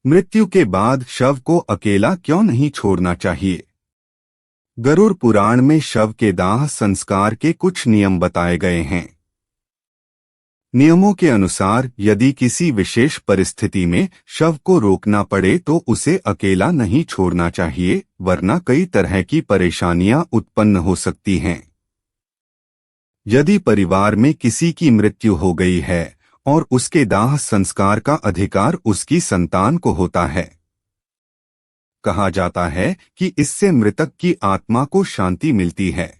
मृत्यु के बाद शव को अकेला क्यों नहीं छोड़ना चाहिए? गरुड़ पुराण में शव के दाह संस्कार के कुछ नियम बताए गए हैं। नियमों के अनुसार यदि किसी विशेष परिस्थिति में शव को रोकना पड़े तो उसे अकेला नहीं छोड़ना चाहिए, वरना कई तरह की परेशानियां उत्पन्न हो सकती हैं। यदि परिवार में किसी की मृत्यु हो गई है और उसके दाह संस्कार का अधिकार उसकी संतान को होता है, कहा जाता है कि इससे मृतक की आत्मा को शांति मिलती है।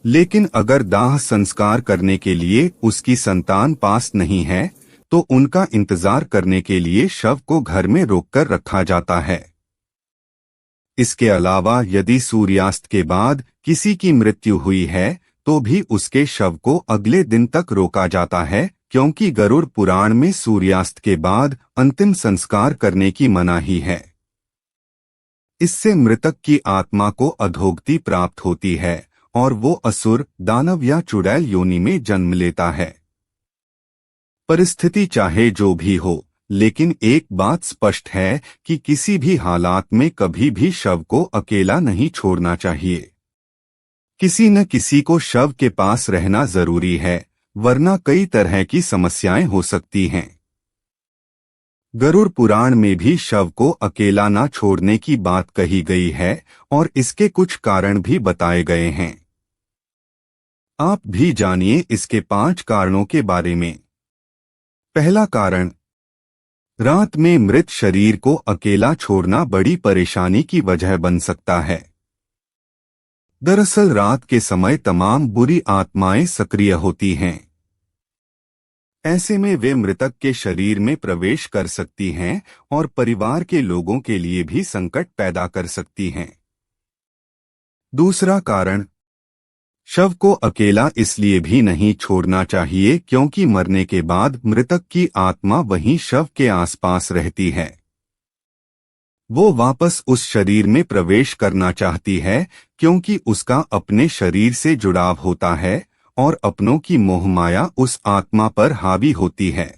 लेकिन अगर दाह संस्कार करने के लिए उसकी संतान पास नहीं है तो उनका इंतजार करने के लिए शव को घर में रोककर रखा जाता है। इसके अलावा यदि सूर्यास्त के बाद किसी की मृत्यु हुई है तो भी उसके शव को अगले दिन तक रोका जाता है, क्योंकि गरुड़ पुराण में सूर्यास्त के बाद अंतिम संस्कार करने की मनाही है। इससे मृतक की आत्मा को अधोगति प्राप्त होती है और वो असुर, दानव या चुड़ैल योनि में जन्म लेता है। परिस्थिति चाहे जो भी हो, लेकिन एक बात स्पष्ट है कि किसी भी हालात में कभी भी शव को अकेला नहीं छोड़ना चाहिए। किसी न किसी को शव के पास रहना जरूरी है, वरना कई तरह की समस्याएं हो सकती हैं। गरुड़ पुराण में भी शव को अकेला न छोड़ने की बात कही गई है और इसके कुछ कारण भी बताए गए हैं। आप भी जानिए इसके 5 कारणों के बारे में। पहला कारण, रात में मृत शरीर को अकेला छोड़ना बड़ी परेशानी की वजह बन सकता है। दरअसल रात के समय तमाम बुरी आत्माएं सक्रिय होती हैं। ऐसे में वे मृतक के शरीर में प्रवेश कर सकती हैं और परिवार के लोगों के लिए भी संकट पैदा कर सकती हैं। दूसरा कारण, शव को अकेला इसलिए भी नहीं छोड़ना चाहिए क्योंकि मरने के बाद मृतक की आत्मा वहीं शव के आसपास रहती है। वो वापस उस शरीर में प्रवेश करना चाहती है क्योंकि उसका अपने शरीर से जुड़ाव होता है और अपनों की मोहमाया उस आत्मा पर हावी होती है।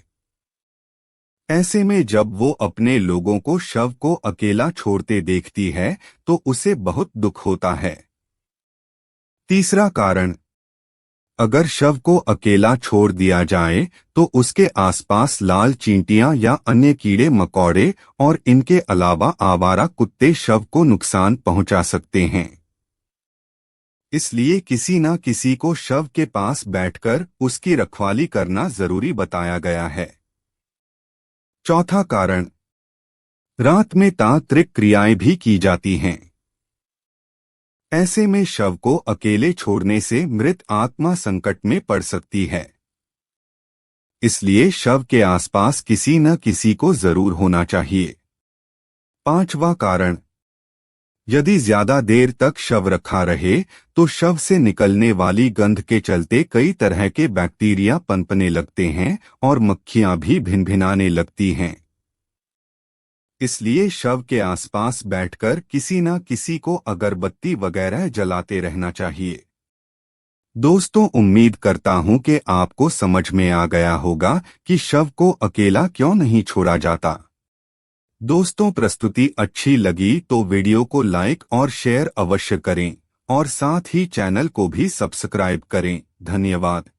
ऐसे में जब वो अपने लोगों को शव को अकेला छोड़ते देखती है तो उसे बहुत दुख होता है। तीसरा कारण, अगर शव को अकेला छोड़ दिया जाए तो उसके आसपास लाल चींटियां या अन्य कीड़े मकोड़े और इनके अलावा आवारा कुत्ते शव को नुकसान पहुंचा सकते हैं। इसलिए किसी न किसी को शव के पास बैठकर उसकी रखवाली करना जरूरी बताया गया है। चौथा कारण, रात में तांत्रिक क्रियाएं भी की जाती हैं। ऐसे में शव को अकेले छोड़ने से मृत आत्मा संकट में पड़ सकती है। इसलिए शव के आसपास किसी न किसी को जरूर होना चाहिए। पांचवा कारण, यदि ज्यादा देर तक शव रखा रहे तो शव से निकलने वाली गंध के चलते कई तरह के बैक्टीरिया पनपने लगते हैं और मक्खियां भी भिनभिनाने लगती हैं। इसलिए शव के आसपास बैठकर किसी न किसी को अगरबत्ती वगैरह जलाते रहना चाहिए। दोस्तों, उम्मीद करता हूं कि आपको समझ में आ गया होगा कि शव को अकेला क्यों नहीं छोड़ा जाता। दोस्तों, प्रस्तुति अच्छी लगी तो वीडियो को लाइक और शेयर अवश्य करें और साथ ही चैनल को भी सब्सक्राइब करें। धन्यवाद।